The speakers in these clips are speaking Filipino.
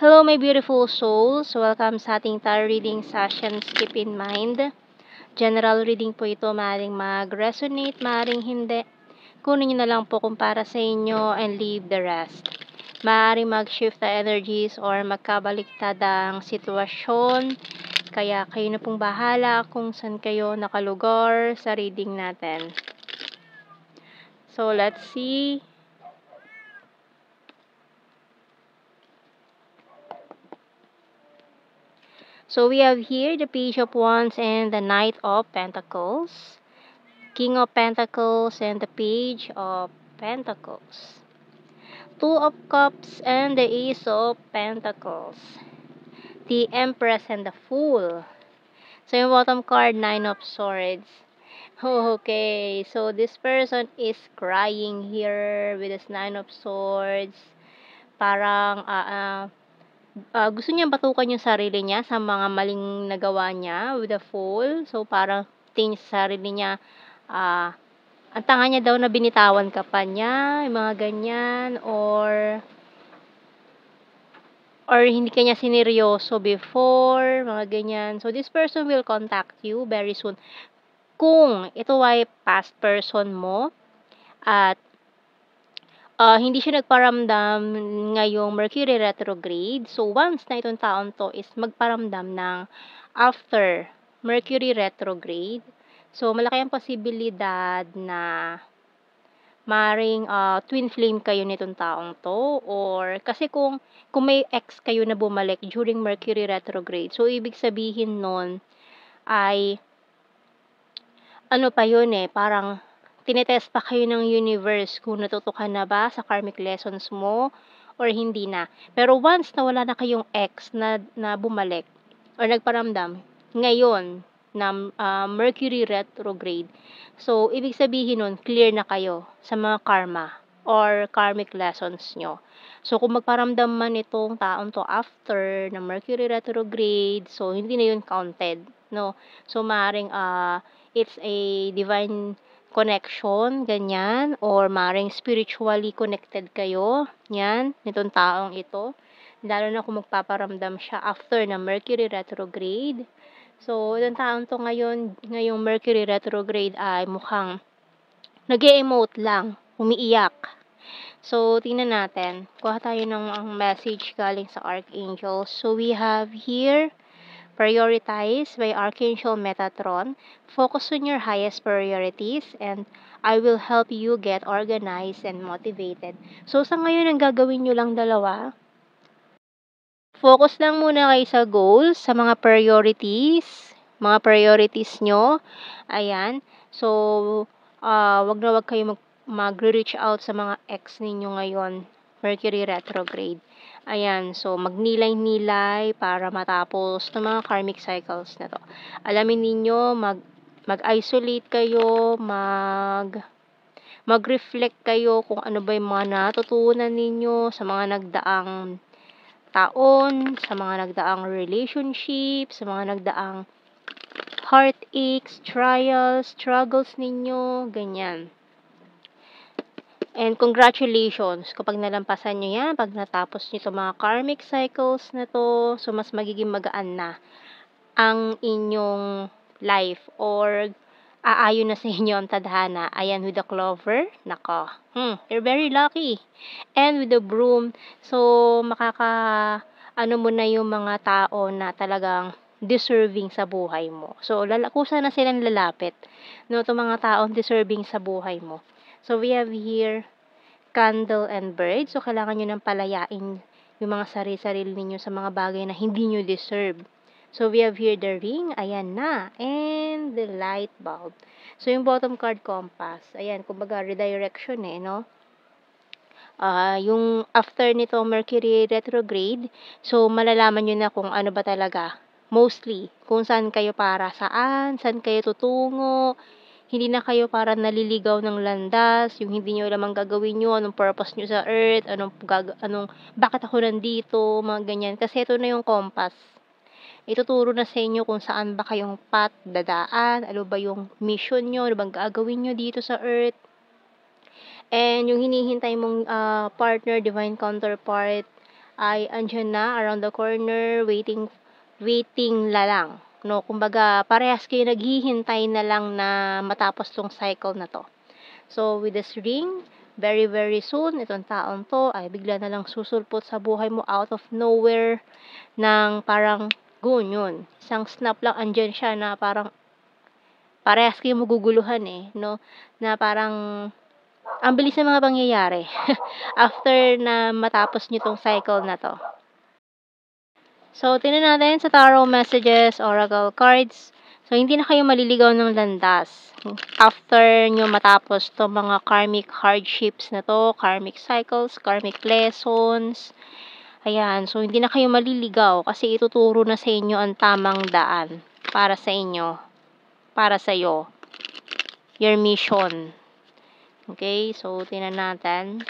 Hello my beautiful souls! Welcome sa ating tarot reading sessions. Keep in mind, general reading po ito. Maaaring mag-resonate, maaaring hindi. Kunin nyo na lang po kung para sa inyo and leave the rest. Maaaring mag-shift na energies or magkabaliktad ang sitwasyon. Kaya kayo na pong bahala kung saan kayo nakalugar sa reading natin. So let's see. So we have here the Page of Wands and the Knight of Pentacles, King of Pentacles and the Page of Pentacles, Two of Cups and the Ace of Pentacles, the Empress and the Fool. So yung bottom card, Nine of Swords. Okay, so this person is crying here with this Nine of Swords. Parang gusto niyang batukan yung sarili niya sa mga maling nagawa niya with the Fool. So, parang tingin sa sarili niya, ang tanga niya daw na binitawan ka pa niya, yung mga ganyan, or hindi kanya sineryoso before, mga ganyan. So, this person will contact you very soon. Kung ito ay past person mo, at hindi siya nagparamdam ngayong Mercury retrograde. So, once na itong taon to is magparamdam ng after Mercury retrograde. So, malaki ang posibilidad na maring twin flame kayo nitong taong to. Or, kasi kung may ex kayo na bumalik during Mercury retrograde, so, ibig sabihin nun ay, ano pa yun parang, tinetest pa kayo ng universe kung natuto ka na ba sa karmic lessons mo or hindi na. Pero once na wala na kayong ex na bumalik or nagparamdam ngayon na Mercury retrograde, so ibig sabihin nun, clear na kayo sa mga karma or karmic lessons nyo. So kung magparamdam man itong taon to after na Mercury retrograde, so hindi na yun counted, no? So maaaring it's a divine connection, ganyan, or maring spiritually connected kayo, yan, nitong taong ito, lalo na kung magpaparamdam siya after na Mercury retrograde. So, itong taong to ngayong Mercury retrograde ay mukhang nag-e-emote lang, umiiyak. So, tingnan natin, kuha tayo ng message galing sa Archangel. So, we have here, prioritize by Archangel Metatron. Focus on your highest priorities and I will help you get organized and motivated. So, sa ngayon, ang gagawin nyo lang dalawa, focus lang muna kayo sa goals, sa mga priorities nyo. Ayan. So, wag na wag kayo mag-reach out sa mga ex ninyo ngayon, Mercury retrograde. Ayan, so magnilay-nilay para matapos ng mga karmic cycles na to. Alamin ninyo, mag-isolate kayo, mag-reflect kayo kung ano ba yung mga natutunan ninyo sa mga nagdaang taon, sa mga nagdaang relationship, sa mga nagdaang heartaches, trials, struggles ninyo, ganyan. And congratulations kapag nalampasan nyo yan, pag natapos nyo itong mga karmic cycles na to, so mas magiging magaan na ang inyong life or aayon na sa inyo ang tadhana. Ayan, with the clover, nako, you're very lucky. And with the broom, so ano mo na yung mga tao na talagang deserving sa buhay mo. So, kusa na silang lalapit, no, itong mga taong deserving sa buhay mo. So, we have here, candle and bird. So, kailangan nyo nang palayain yung mga sarili-sarili ninyo sa mga bagay na hindi nyo deserve. So, we have here the ring. Ayan na. And the light bulb. So, yung bottom card, compass. Ayan, kumbaga, redirection no? Yung after nito, Mercury retrograde, so, malalaman nyo na kung ano ba talaga. Mostly, kung saan kayo saan kayo tutungo, hindi na kayo parang naliligaw ng landas, yung hindi nyo alam ang gagawin nyo, anong purpose nyo sa earth, bakit ako nandito, mga ganyan. Kasi ito na yung compass. Ituturo na sa inyo kung saan ba kayong path dadaan, ano ba yung mission nyo, ano bang gagawin nyo dito sa earth. And yung hinihintay mong partner, divine counterpart, ay andyan na around the corner, waiting na lang. No, kumbaga parehas kayo naghihintay na lang na matapos tong cycle na to. So with this ring, very very soon itong taong to ay bigla na lang susulpot sa buhay mo out of nowhere ng parang yun. Isang snap lang andyan siya na parang parehas kayong maguguluhan no, na parang ang bilis ng mga pangyayari after na matapos niyo tong cycle na to. So, tingnan natin sa tarot messages, oracle cards. So, hindi na kayo maliligaw ng landas. After nyo matapos to mga karmic hardships na to, karmic cycles, karmic lessons. Ayan, so hindi na kayo maliligaw kasi ituturo na sa inyo ang tamang daan para sa inyo, para sa iyo. Your mission. Okay, so tingnan natin.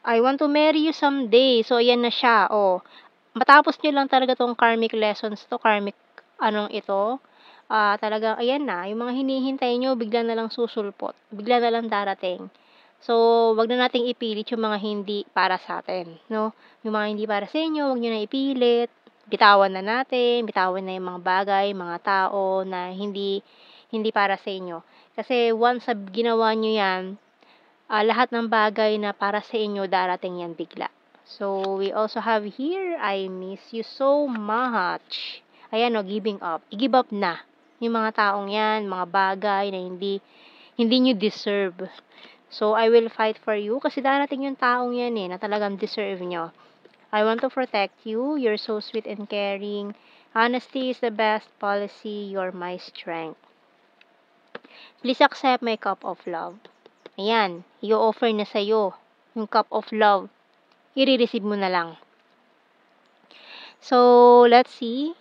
I want to marry you someday. So, ayan na siya. Matapos nyo lang talaga tong karmic lessons to, karmic ito. Talagang, ayan na. Yung mga hinihintay nyo, bigla na lang susulpot. Bigla na lang darating. So, wag na nating ipilit yung mga hindi para sa atin. No? Yung mga hindi para sa inyo, wag nyo na ipilit. Bitawan na natin. Bitawan na yung mga bagay, mga tao na hindi para sa inyo. Kasi once ginawa nyo yan, lahat ng bagay na para sa inyo darating yan bigla. So, we also have here, I miss you so much. Ayan giving up. I-give up na. Yung mga taong yan, mga bagay na hindi nyo deserve. So, I will fight for you kasi darating yung taong yan na talagang deserve nyo. I want to protect you. You're so sweet and caring. Honesty is the best policy. You're my strength. Please accept my cup of love. Ayan, i-offer na sa'yo yung cup of love. I-receive mo na lang. So, let's see.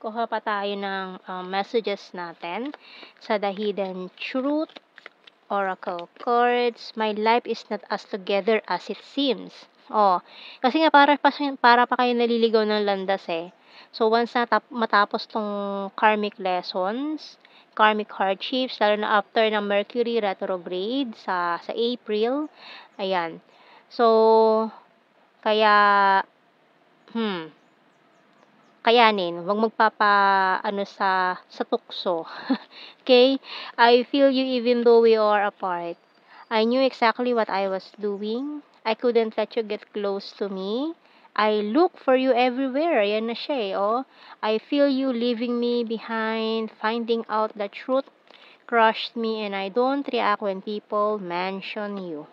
Kuha pa tayo ng messages natin sa The Hidden Truth Oracle Cards. My life is not as together as it seems. Kasi nga para pa kayo naliligaw ng landas So, once matapos tong karmic lessons, karmic hardships, lalo na after ng Mercury retrograde sa April. Ayan. So, kaya, kayanin. Huwag sa tukso. Okay? I feel you even though we are apart. I knew exactly what I was doing. I couldn't let you get close to me. I look for you everywhere. Ayan na siya I feel you leaving me behind. Finding out the truth crushed me and I don't react when people mention you.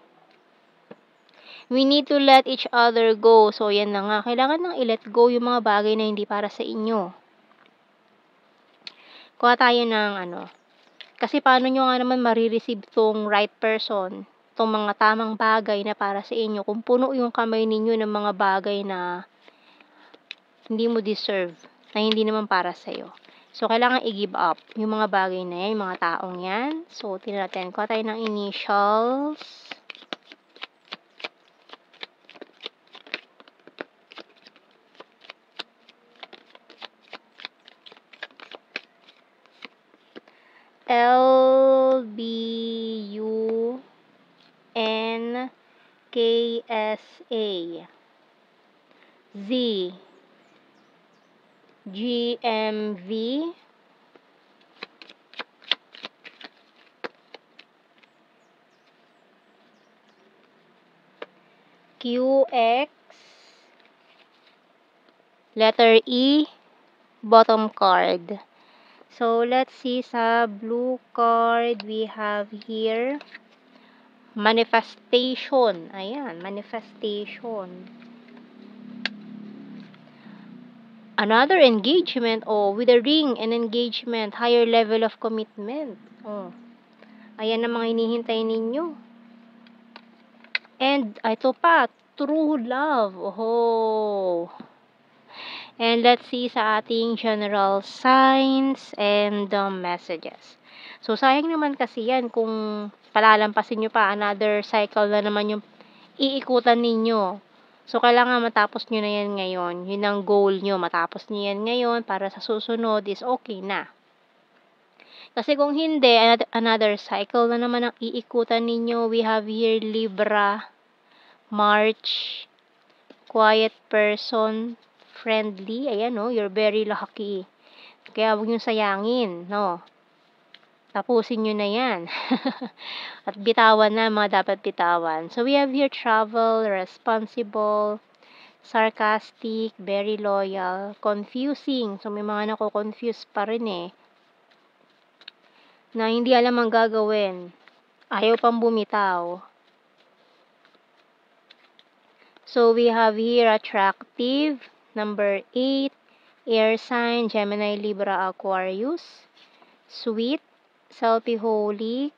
We need to let each other go. So, yan na nga. Kailangan nang i-let go yung mga bagay na hindi para sa inyo. Kuha tayo ng Kasi paano nyo nga naman marireceive tong right person, tong mga tamang bagay na para sa inyo, kung puno yung kamay ninyo ng mga bagay na hindi mo deserve, na hindi naman para sa'yo. So, kailangan i-give up yung mga bagay na yan, yung mga taong yan. So, tinatin ko tayo ng initials. L, B, U, N, K, S, A, Z, G, M, V, Q, X, letter E, bottom card. So, let's see sa blue card, we have here, manifestation. Ayan, manifestation. Another engagement, with a ring and engagement, higher level of commitment. Ayan ang mga hinihintay ninyo. And, ito pa, true love. And let's see sa ating general signs and messages. So, sayang naman kasi yan kung palalampasin nyo pa, another cycle na naman yung iikutan ninyo. So, kailangan matapos nyo na yan ngayon. Yun ang goal nyo. Matapos nyo yan ngayon para sa susunod is okay na. Kasi kung hindi, another cycle na naman ang iikutan ninyo. We have here Libra. March, quiet person, friendly. Ayan, no? You're very lucky. Kaya huwag nyo sayangin, no? Tapusin nyo na yan. At bitawan na mga dapat bitawan. So, we have here travel, responsible, sarcastic, very loyal, confusing. So, may mga nako-confuse pa rin eh. Na hindi alam ang gagawin. Ayaw pang bumitaw. So, we have here attractive, number 8, air sign, Gemini, Libra, Aquarius, sweet, selfie-holic,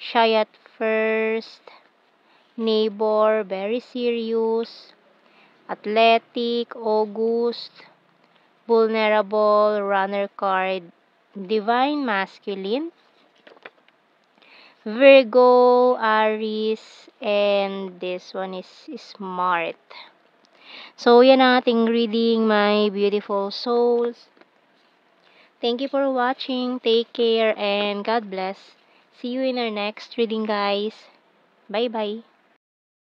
shy at first, neighbor, very serious, athletic, August, vulnerable, runner card, divine masculine, Virgo, Aries, and this one is smart. So, yan ang ating reading, my beautiful souls. Thank you for watching. Take care and God bless. See you in our next reading, guys. Bye-bye.